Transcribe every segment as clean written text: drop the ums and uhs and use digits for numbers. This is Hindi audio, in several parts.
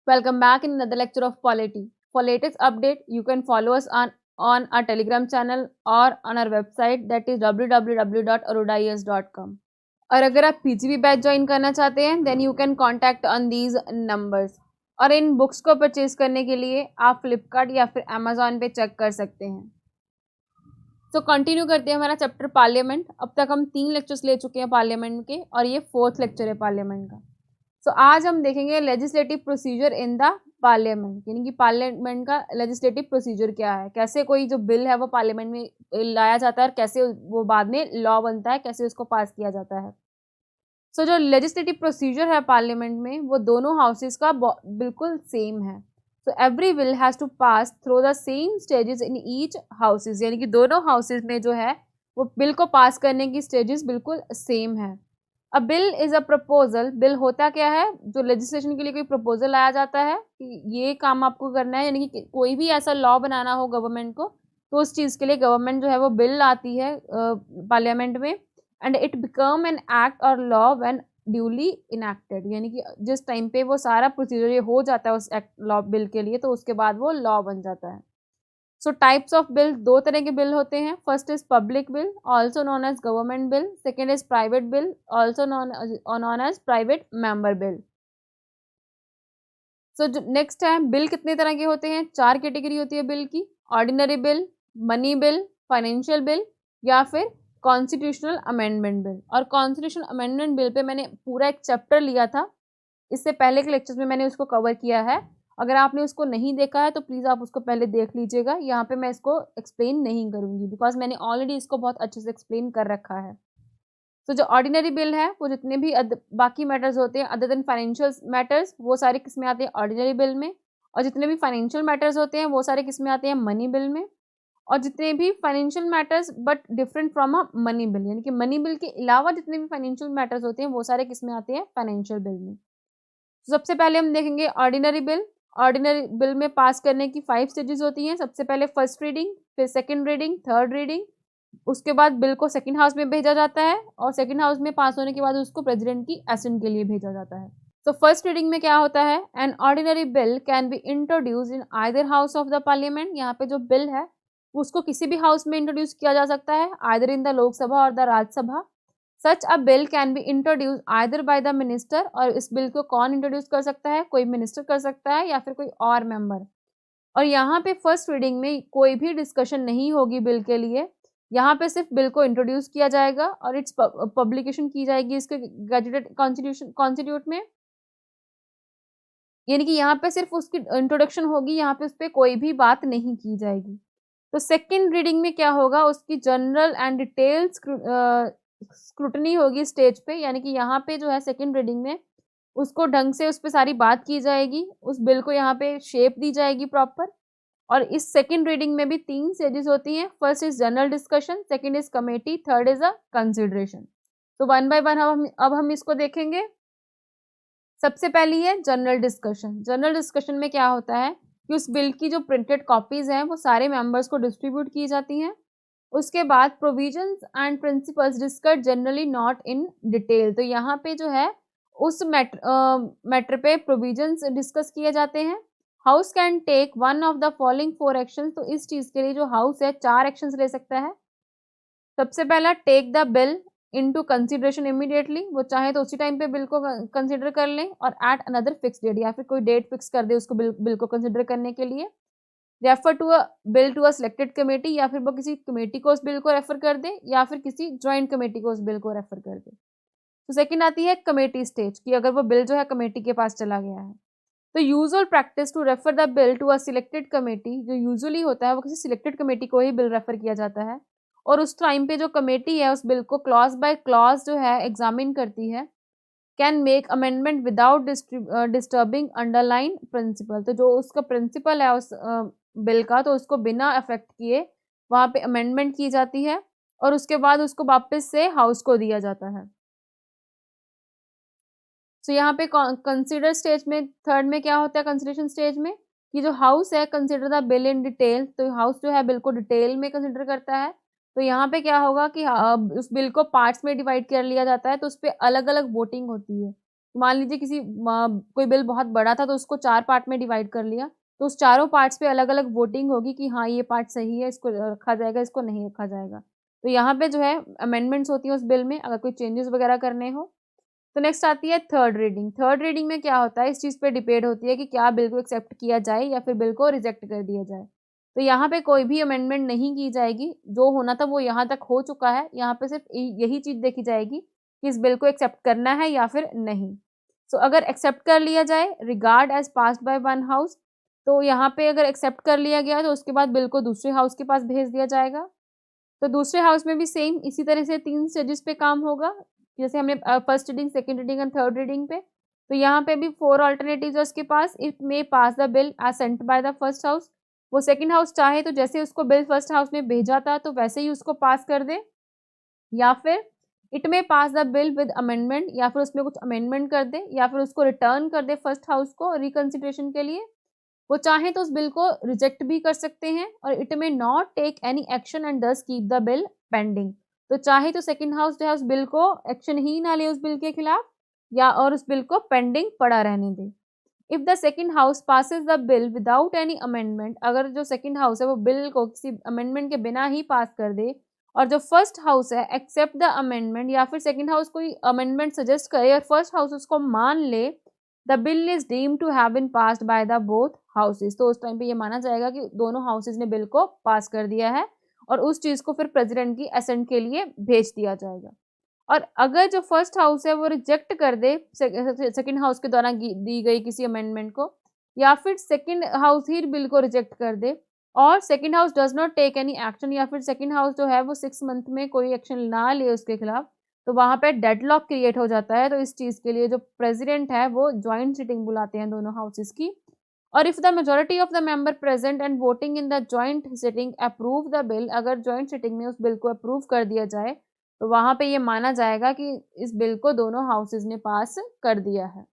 Welcome back in another lecture of polity. For latest update, you can follow us on our Telegram channel or on our website that is www.arudais.com. और अगर आप PGP बैच ज्वाइन करना चाहते हैं then you can contact on these numbers. और इन बुक्स को परचेज करने के लिए आप फ्लिपकार्ट या फिर अमेजोन पे चेक कर सकते हैं। तो कंटिन्यू करते हैं हमारा चैप्टर पार्लियामेंट। अब तक हम 3 लेक्चर्स ले चुके हैं पार्लियामेंट के और ये 4th लेक्चर है पार्लियामेंट का। तो आज हम देखेंगे legislative procedure in the parliament, यानी कि पार्लियामेंट का लेजिस्लेटिव प्रोसीजर क्या है, कैसे कोई जो बिल है वो पार्लियामेंट में लाया जाता है और कैसे वो बाद में लॉ बनता है, कैसे उसको पास किया जाता है। सो जो लेजिस्लेटिव प्रोसीजर है पार्लियामेंट में वो दोनों हाउसेस का बिल्कुल सेम है। So every bill has to pass through the same stages in each houses, यानी कि दोनों हाउसेस में जो है वो बिल को पास करने की स्टेजेस बिल्कुल सेम है। अ bill is a proposal. Bill होता क्या है, जो लेजिस्लेशन के लिए कोई प्रपोजल लाया जाता है कि ये काम आपको करना है, यानी कि कोई भी ऐसा लॉ बनाना हो गवर्नमेंट को तो उस चीज़ के लिए गवर्नमेंट जो है वो बिल लाती है पार्लियामेंट में and it become an act और लॉ व्हेन ड्यूली इनैक्टेड, यानी कि जिस टाइम पे वो सारा प्रोसीजर ये हो जाता है उस एक्ट लॉ बिल के लिए तो उसके बाद वो लॉ बन जाता है। सो टाइप्स ऑफ बिल, दो तरह के बिल होते हैं। First is public bill also known as government bill. Second is private bill also known as private member bill. So जो नेक्स्ट है, बिल कितने तरह के होते हैं? 4 कैटेगरी होती है बिल की। Ordinary bill, money bill, financial bill या फिर कॉन्स्टिट्यूशनल अमेंडमेंट बिल। और कॉन्स्टिट्यूशनल अमेंडमेंट बिल पे मैंने पूरा एक चैप्टर लिया था, इससे पहले के लेक्चर्स में मैंने उसको कवर किया है। अगर आपने उसको नहीं देखा है तो प्लीज़ आप उसको पहले देख लीजिएगा। यहाँ पे मैं इसको एक्सप्लेन नहीं करूँगी बिकॉज मैंने ऑलरेडी इसको बहुत अच्छे से एक्सप्लेन कर रखा है। तो जो ऑर्डिनरी बिल है वो जितने भी बाकी मैटर्स होते हैं अदर देन फाइनेंशियल मैटर्स वो सारे किस में आते हैं? ऑर्डिनरी बिल में। और जितने भी फाइनेंशियल मैटर्स होते हैं वो सारे किस में आते हैं? मनी बिल में। और जितने भी financial matters but different from a money bill, यानी कि मनी बिल के अलावा जितने भी फाइनेंशियल मैटर्स होते हैं वो सारे किस में आते हैं? फाइनेंशियल बिल में। सबसे पहले हम देखेंगे ऑर्डिनरी बिल। ऑर्डिनरी बिल में पास करने की 5 स्टेजेस होती हैं। सबसे पहले फर्स्ट रीडिंग, फिर सेकंड रीडिंग, थर्ड रीडिंग, उसके बाद बिल को सेकंड हाउस में भेजा जाता है और सेकंड हाउस में पास होने के बाद उसको प्रेसिडेंट की असेंट के लिए भेजा जाता है। तो फर्स्ट रीडिंग में क्या होता है? An ordinary bill can be introduce in either house of the parliament. यहाँ पे जो बिल है उसको किसी भी हाउस में इंट्रोड्यूस किया जा सकता है, आइदर इन द लोकसभा और the Rajya Sabha. Such a bill can be introduce either by the minister. और इस बिल को कौन इंट्रोड्यूस कर सकता है? कोई मिनिस्टर कर सकता है या फिर कोई और मेंबर। और यहाँ पे फर्स्ट रीडिंग में कोई भी डिस्कशन नहीं होगी बिल के लिए। यहाँ पे सिर्फ बिल को इंट्रोड्यूस किया जाएगा और इट्स पब्लिकेशन की जाएगी इसके गैजेटेड कॉन्स्टिट्यूट में, यानी कि यहाँ पे सिर्फ उसकी इंट्रोडक्शन होगी, यहाँ पे उस पर कोई भी बात नहीं की जाएगी। तो सेकेंड रीडिंग में क्या होगा? उसकी जनरल एंड डिटेल स्क्रूटनी होगी स्टेज पे, यानी कि यहाँ पे जो है सेकेंड रीडिंग में उसको ढंग से उस पर सारी बात की जाएगी, उस बिल को यहाँ पे शेप दी जाएगी प्रॉपर। और इस सेकेंड रीडिंग में भी 3 स्टेजेस होती हैं। First is general discussion, second is committee, third is a consideration. तो वन बाय वन अब हम इसको देखेंगे। सबसे पहली है जनरल डिस्कशन। जनरल डिस्कशन में क्या होता है कि उस बिल की जो प्रिंटेड कॉपीज हैं वो सारे मेंबर्स को डिस्ट्रीब्यूट की जाती हैं। उसके बाद provisions and principles discuss generally not in detail. तो यहाँ पे जो है उस मैटर पे प्रोविजंस डिस्कस किए जाते हैं। House can take one of the following 4 actions. तो इस चीज के लिए जो हाउस है 4 एक्शंस ले सकता है। सबसे पहला, take the bill into consideration immediately. वो चाहे तो उसी टाइम पे बिल को कंसीडर कर लें और एट अनदर फिक्स डेट, या फिर कोई डेट फिक्स कर दे उसको बिल को कंसीडर करने के लिए। Refer to a bill to a selected committee, या फिर वो किसी कमेटी को उस बिल को रेफर कर दे या फिर किसी ज्वाइंट कमेटी को उस बिल को रेफर कर दे। तो सेकंड आती है कमेटी स्टेज की, अगर वो बिल जो है कमेटी के पास चला गया है। तो usual practice to refer the bill to a selected committee, जो यूजुअली होता है वो किसी सिलेक्टेड कमेटी को ही बिल रेफर किया जाता है। और उस टाइम पे जो कमेटी है उस बिल को क्लॉज बाय क्लॉज जो है एग्जामिन करती है। Can make amendment without disturbing underline principle. तो जो उसका प्रिंसिपल है उस बिल का तो उसको बिना अफेक्ट किए वहाँ पे अमेंडमेंट की जाती है और उसके बाद उसको वापस से हाउस को दिया जाता है। तो यहाँ पे कंसिडर स्टेज में थर्ड में क्या होता है? कंसिडरेशन स्टेज में कि जो हाउस है consider the bill in detail. तो हाउस जो है बिल को डिटेल में कंसिडर करता है। तो यहाँ पे क्या होगा कि उस बिल को पार्ट्स में डिवाइड कर लिया जाता है तो उस पर अलग अलग वोटिंग होती है। मान लीजिए कोई बिल बहुत बड़ा था तो उसको 4 पार्ट में डिवाइड कर लिया, तो उस चारों पार्ट्स पे अलग-अलग वोटिंग होगी कि हाँ, ये पार्ट सही है, इसको रखा जाएगा, इसको नहीं रखा जाएगा। तो यहाँ पे जो है अमेंडमेंट्स होती हैं उस बिल में, अगर कोई चेंजेस वगैरह करने हो। तो नेक्स्ट आती है थर्ड रीडिंग। थर्ड रीडिंग में क्या होता है, इस चीज़ पे डिपेंड होती है कि क्या बिल को एक्सेप्ट किया जाए या फिर बिल को रिजेक्ट कर दिया जाए। तो यहाँ पे कोई भी अमेंडमेंट नहीं की जाएगी, जो होना था वो यहाँ तक हो चुका है। यहाँ पे सिर्फ यही चीज़ देखी जाएगी कि इस बिल को एक्सेप्ट करना है या फिर नहीं। सो अगर एक्सेप्ट कर लिया जाए, regard as passed by one house, तो यहाँ पे अगर एक्सेप्ट कर लिया गया तो उसके बाद बिल को दूसरे हाउस के पास भेज दिया जाएगा। तो दूसरे हाउस में भी सेम इसी तरह से 3 स्टेजेस पे काम होगा, जैसे हमने first reading, second reading and third reading पे। तो यहाँ पे भी 4 अल्टरनेटिव्स है उसके पास। It may pass the bill as sent by the first house. वो सेकंड हाउस चाहे तो जैसे उसको बिल फर्स्ट हाउस में भेजा था तो वैसे ही उसको पास कर दे, या फिर इट में पास द बिल विद अमेंडमेंट, या फिर उसमें कुछ अमेंडमेंट कर दे, या फिर उसको रिटर्न कर दे फर्स्ट हाउस को रिकंसिडरेशन के लिए। वो चाहे तो उस बिल को रिजेक्ट भी कर सकते हैं, और it may not take any action and thus keep the bill pending. तो चाहे तो सेकंड हाउस जो है उस बिल को एक्शन ही ना ले उस बिल के खिलाफ, या और उस बिल को पेंडिंग पड़ा रहने दे। If the second house passes the bill without any amendment, अगर जो सेकंड हाउस है वो बिल को किसी अमेंडमेंट के बिना ही पास कर दे, और जो फर्स्ट हाउस है एक्सेप्ट द अमेंडमेंट, या फिर सेकंड हाउस कोई अमेंडमेंट सजेस्ट करे और फर्स्ट हाउस उसको मान ले, the bill is deemed to have been passed by the both houses. तो उस टाइम पे ये माना जाएगा कि दोनों हाउसेस ने बिल को पास कर दिया है, और उस चीज को फिर प्रेसिडेंट की असेंट के लिए भेज दिया जाएगा। और अगर जो फर्स्ट हाउस है वो रिजेक्ट कर दे सेकंड हाउस के द्वारा दी गई किसी अमेंडमेंट को, या फिर सेकंड हाउस ही बिल को रिजेक्ट कर दे, और second house does not take any action, या फिर सेकंड हाउस जो है वो 6 मंथ में कोई एक्शन ना ले उसके खिलाफ, तो वहां पे डेडलॉक क्रिएट हो जाता है। तो इस चीज के लिए जो प्रेसिडेंट है वो ज्वाइंट सिटिंग बुलाते हैं दोनों हाउसेस की। और if the majority of the member present and voting in the joint sitting approve the bill, अगर ज्वाइंट सिटिंग में उस बिल को अप्रूव कर दिया जाए तो वहां पे ये माना जाएगा कि इस बिल को दोनों हाउसेस ने पास कर दिया है।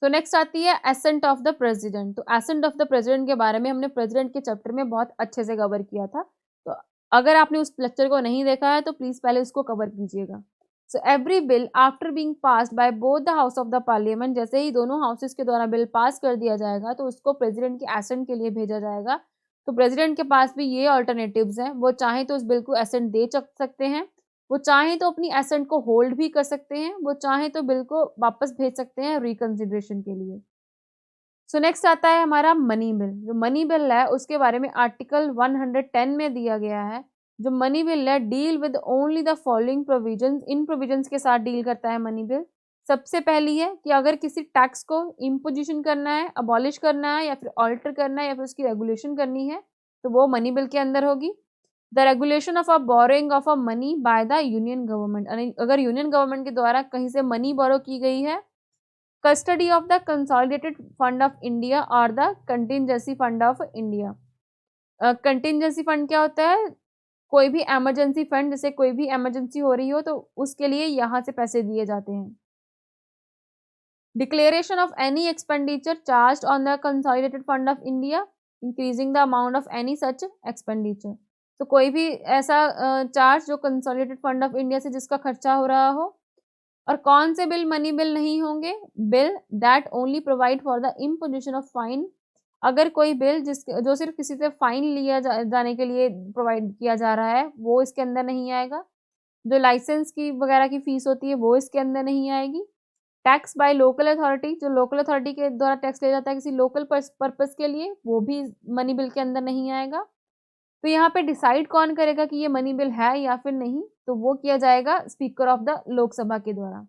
तो नेक्स्ट आती है एसेंट ऑफ द प्रेसिडेंट। तो एसेंट ऑफ द प्रेसिडेंट के बारे में हमने प्रेसिडेंट के चैप्टर में बहुत अच्छे से कवर किया था, तो अगर आपने उस लेक्चर को नहीं देखा है तो प्लीज पहले उसको कवर कीजिएगा। सो every bill after being passed by both the house of the parliament, जैसे ही दोनों हाउसेस के द्वारा बिल पास कर दिया जाएगा तो उसको प्रेसिडेंट के एसेंट के लिए भेजा जाएगा। तो प्रेसिडेंट के पास भी ये अल्टरनेटिव्स हैं, वो चाहे तो उस बिल को एसेंट दे सकते हैं, वो चाहे तो अपनी एसेंट को होल्ड भी कर सकते हैं, वो चाहे तो बिल को वापस भेज सकते हैं रिकंसिडरेशन के लिए। सो नेक्स्ट आता है हमारा मनी बिल। जो मनी बिल है उसके बारे में आर्टिकल 110 में दिया गया है। जो मनी बिल है deal with only the following provisions, in provisions के साथ डील करता है मनी बिल। सबसे पहली है कि अगर किसी टैक्स को इम्पोजिशन करना है, अबॉलिश करना है, या फिर ऑल्टर करना है, या फिर उसकी रेगुलेशन करनी है, तो वो मनी बिल के अंदर होगी। The regulation of a borrowing of a money by the union government, अगर यूनियन गवर्नमेंट के द्वारा कहीं से मनी बोरो की गई है। Custody of the consolidated fund of India और the contingency fund of India. Contingency fund क्या होता है, कोई भी इमरजेंसी फंड, जैसे कोई भी इमरजेंसी हो रही हो तो उसके लिए यहाँ से पैसे दिए जाते हैं। Declaration of any expenditure charge on the consolidated fund of India increasing the amount of any such expenditure. तो कोई भी ऐसा चार्ज जो कंसोलिडेटेड फंड ऑफ इंडिया से जिसका खर्चा हो रहा हो। और कौन से बिल मनी बिल नहीं होंगे, bill that only provide for the imposition of fine. अगर कोई बिल जो सिर्फ किसी से फाइन लिया जाने के लिए प्रोवाइड किया जा रहा है वो इसके अंदर नहीं आएगा। जो लाइसेंस की वगैरह की फीस होती है वो इसके अंदर नहीं आएगी। टैक्स बाय लोकल अथॉरिटी, जो लोकल अथॉरिटी के द्वारा टैक्स लिया जाता है किसी लोकल पर्पस के लिए, वो भी मनी बिल के अंदर नहीं आएगा। तो यहाँ पे डिसाइड कौन करेगा कि ये मनी बिल है या फिर नहीं, तो वो किया जाएगा स्पीकर ऑफ द लोकसभा के द्वारा।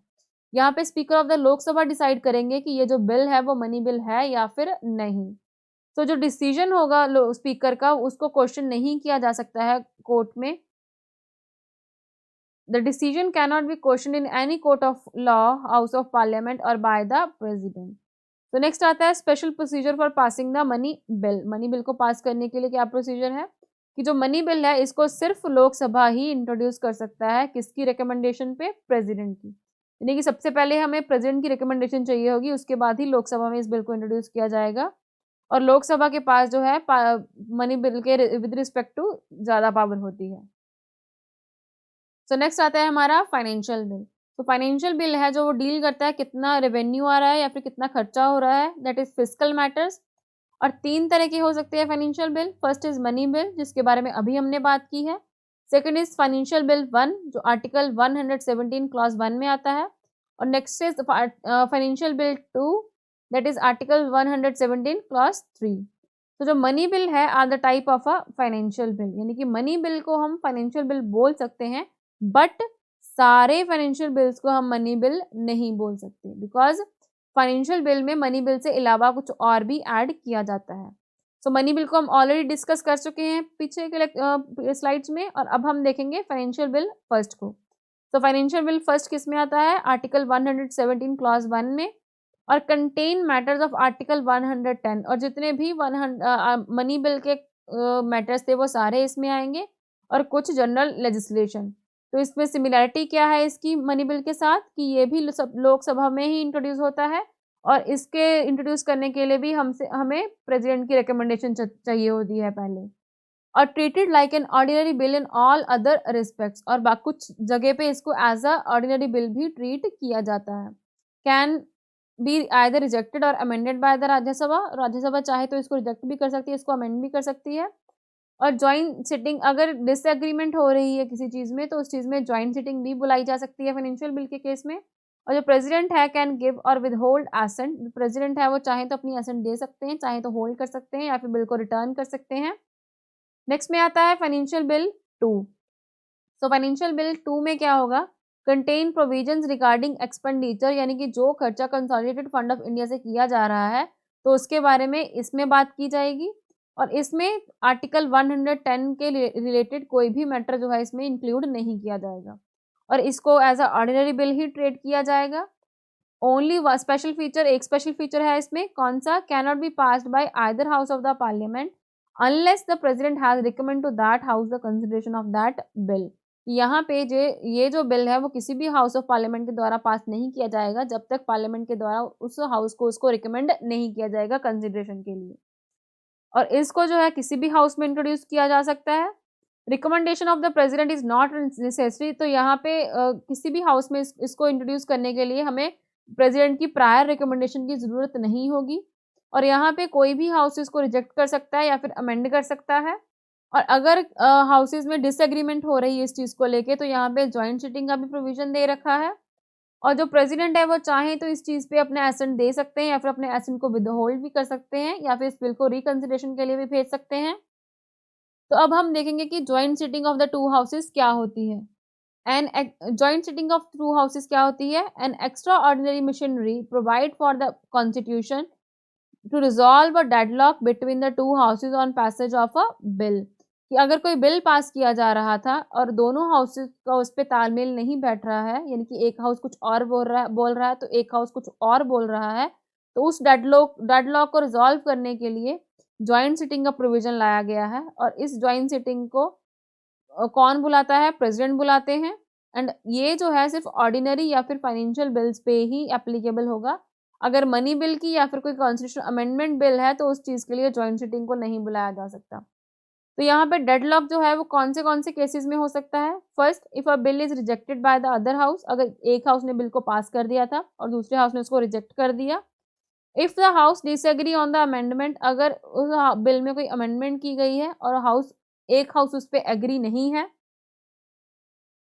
यहाँ पे speaker of the Lok Sabha decide करेंगे कि ये जो बिल है वो मनी बिल है या फिर नहीं। तो जो डिसीजन होगा स्पीकर का उसको क्वेश्चन नहीं किया जा सकता है कोर्ट में। The decision can not be question in any court of law, house of parliament और बाय द प्रेसिडेंट। तो नेक्स्ट आता है special procedure for passing the money bill. Money bill को पास करने के लिए क्या प्रोसीजर है कि जो मनी बिल है इसको सिर्फ लोकसभा ही इंट्रोड्यूस कर सकता है, किसकी रिकमेंडेशन पे, प्रेसिडेंट की। यानी कि सबसे पहले हमें प्रेसिडेंट की रिकमेंडेशन चाहिए होगी, उसके बाद ही लोकसभा में इस बिल को इंट्रोड्यूस किया जाएगा। और लोकसभा के पास जो है मनी बिल के विद रिस्पेक्ट टू ज्यादा पावर होती है। सो नेक्स्ट आता है हमारा फाइनेंशियल बिल। तो फाइनेंशियल बिल है जो वो डील करता है कितना रेवेन्यू आ रहा है या फिर कितना खर्चा हो रहा है, दैट इज फिस्कल मैटर्स। और 3 तरह के हो सकते हैं financial bill. First is money bill, जिसके बारे में अभी हमने बात की है। सेकंड इज फाइनेंशियल बिल 1, जो आर्टिकल 117 क्लॉज 1 में आता है। और next is financial bill 2, that is article 117 clause 3। तो जो मनी बिल है are the type of a financial bill, यानी कि मनी बिल को हम फाइनेंशियल बिल बोल सकते हैं, बट सारे फाइनेंशियल बिल्स को हम मनी बिल नहीं बोल सकते, बिकॉज फाइनेंशियल बिल में मनी बिल से अलावा कुछ और भी ऐड किया जाता है। सो मनी बिल को हम ऑलरेडी डिस्कस कर चुके हैं पीछे के स्लाइड्स में, और अब हम देखेंगे फाइनेंशियल बिल फर्स्ट को। तो फाइनेंशियल बिल फर्स्ट किस में आता है? आर्टिकल 117 क्लॉज 1 में, और कंटेन मैटर्स ऑफ आर्टिकल 110, और जितने भी मनी बिल के मैटर्स थे वो सारे इसमें आएंगे, और कुछ जनरल लेजिस्लेशन। तो इसमें सिमिलैरिटी क्या है इसकी मनी बिल के साथ, कि ये भी लोकसभा में ही इंट्रोड्यूस होता है, और इसके इंट्रोड्यूस करने के लिए भी हमें प्रेसिडेंट की रिकमेंडेशन चाहिए होती है पहले, और treated like an ordinary bill in all other respects, और कुछ जगह पे इसको एज अ ऑर्डिनरी बिल भी ट्रीट किया जाता है। कैन बी आइदर रिजेक्टेड और amended by the Rajya Sabha, Rajya Sabha चाहे तो इसको रिजेक्ट भी कर सकती है, इसको अमेंड भी कर सकती है। और ज्वाइंट सिटिंग, अगर डिसएग्रीमेंट हो रही है किसी चीज़ में तो उस चीज़ में ज्वाइंट सिटिंग भी बुलाई जा सकती है फाइनेंशियल बिल के केस में। और जो प्रेसिडेंट है कैन गिव और विद होल्ड एसेंट, प्रेसिडेंट है वो चाहे तो अपनी एसेंट दे सकते हैं, चाहे तो होल्ड कर सकते हैं, या फिर बिल को रिटर्न कर सकते हैं। नेक्स्ट में आता है financial bill 2। So financial bill 2 में क्या होगा? कंटेन प्रोविजंस रिगार्डिंग एक्सपेंडिचर, यानी कि जो खर्चा कंसोलिडेटेड फंड ऑफ इंडिया से किया जा रहा है तो उसके बारे में इसमें बात की जाएगी, और इसमें आर्टिकल 110 के रिलेटेड कोई भी मैटर जो है इसमें इंक्लूड नहीं किया जाएगा, और इसको एज अ ऑर्डिनरी बिल ही ट्रीट किया जाएगा। ओनली स्पेशल फीचर, एक स्पेशल फीचर है इसमें, कौन सा? Cannot be passed by either house of the parliament unless the president has recommend to that house the consideration of that bill. यहाँ पे ये जो बिल है वो किसी भी हाउस ऑफ पार्लियामेंट के द्वारा पास नहीं किया जाएगा जब तक पार्लियामेंट के द्वारा उस हाउस को उसको रिकमेंड नहीं किया जाएगा कंसिडरेशन के लिए, और इसको जो है किसी भी हाउस में इंट्रोड्यूस किया जा सकता है। Recommendation of the president is not necessary, तो यहाँ पे किसी भी हाउस में इसको इंट्रोड्यूस करने के लिए हमें प्रेसिडेंट की प्रायर रिकमेंडेशन की ज़रूरत नहीं होगी, और यहाँ पे कोई भी हाउस इसको रिजेक्ट कर सकता है या फिर अमेंड कर सकता है। और अगर हाउसेज में डिसएग्रीमेंट हो रही है इस चीज़ को लेके तो यहाँ पे जॉइंट सिटिंग का भी प्रोविजन दे रखा है, और जो प्रेसिडेंट है वो चाहें तो इस चीज़ पे अपने एसेंट दे सकते हैं या फिर अपने एसेंट को विदहोल्ड भी कर सकते हैं, या फिर इस बिल को रिकंसिडरेशन के लिए भी भेज सकते हैं। तो अब हम देखेंगे कि joint sitting of the two houses क्या होती है। An joint sitting of two houses क्या होती है? An extraordinary machinery provide for the constitution to resolve a deadlock between the two houses on passage of a bill, कि अगर कोई बिल पास किया जा रहा था और दोनों हाउसेज का उस पर तालमेल नहीं बैठ रहा है, यानी कि एक हाउस कुछ और बोल रहा है तो एक हाउस कुछ और बोल रहा है, तो उस डेडलॉक को रिजॉल्व करने के लिए जॉइंट सिटिंग का प्रोविजन लाया गया है, और इस जॉइंट सिटिंग को कौन बुलाता है? प्रेसिडेंट बुलाते हैं। एंड ये जो है सिर्फ ऑर्डिनरी या फिर फाइनेंशियल बिल्स पे ही एप्लीकेबल होगा। अगर मनी बिल की या फिर कोई कॉन्स्टिट्यूशन अमेंडमेंट बिल है तो उस चीज़ के लिए जॉइंट सिटिंग को नहीं बुलाया जा सकता। तो यहाँ पे डेडलॉक जो है वो कौन से केसेस में हो सकता है? First, if a bill is rejected by the other house, अगर एक हाउस ने बिल को पास कर दिया था और दूसरे हाउस ने उसको रिजेक्ट कर दिया। If the house disagree on the amendment, अगर उस बिल में कोई अमेंडमेंट की गई है और एक हाउस उस पर एग्री नहीं है।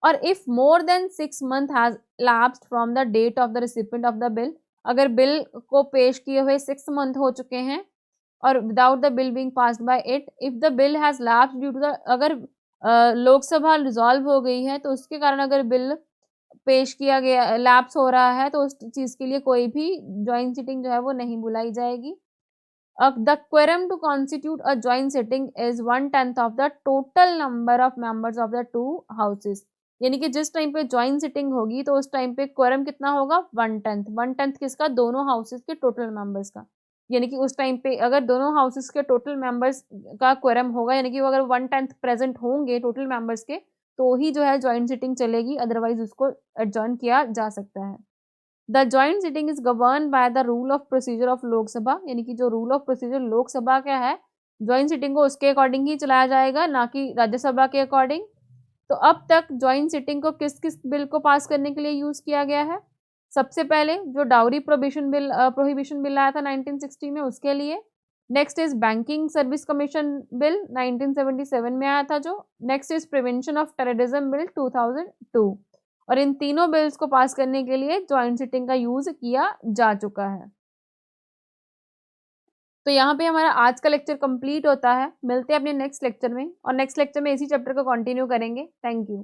और if more than 6 month has elapsed from the date of the recipient of the bill, अगर बिल को पेश किए हुए 6 मंथ हो चुके हैं और without the bill being passed by it, if the bill has lapsed due to the, अगर लोकसभा रिजॉल्व हो गई है तो उसके कारण अगर बिल पेश किया गया लैप्स हो रहा है तो उस चीज़ के लिए कोई भी जॉइंट सिटिंग जो है वो नहीं बुलाई जाएगी। The quorum to constitute a joint sitting is 1/10 of the total number of members of the two houses, यानी कि जिस टाइम पे ज्वाइंट सिटिंग होगी तो उस टाइम पे क्वरम कितना होगा? 1/10 किसका? दोनों हाउसेस के टोटल मेंबर्स का, यानी कि उस टाइम पे अगर दोनों हाउसेस के टोटल मेंबर्स का क्वरम होगा, यानी कि वो अगर 1/10 प्रेजेंट होंगे टोटल मेंबर्स के, तो ही जो है ज्वाइंट सिटिंग चलेगी, अदरवाइज उसको एडजॉर्न किया जा सकता है। The joint sitting is govern by the rule of procedure of Lok Sabha, यानी कि जो रूल ऑफ प्रोसीजर लोकसभा का है, ज्वाइंट सिटिंग को उसके अकॉर्डिंग ही चलाया जाएगा, ना कि राज्यसभा के अकॉर्डिंग। तो अब तक जॉइंट सिटिंग को किस किस बिल को पास करने के लिए यूज किया गया है? सबसे पहले जो डाउरी प्रोहिबिशन बिल आया था 1960 में, उसके लिए। Next is banking service commission bill 1977 में आया था जो। Next is prevention of terrorism bill 2002। और इन तीनों बिल्स को पास करने के लिए जॉइंट सिटिंग का यूज किया जा चुका है। तो यहाँ पे हमारा आज का लेक्चर कंप्लीट होता है। मिलते हैं अपने नेक्स्ट लेक्चर में, और नेक्स्ट लेक्चर में इसी चैप्टर को कंटिन्यू करेंगे। Thank you.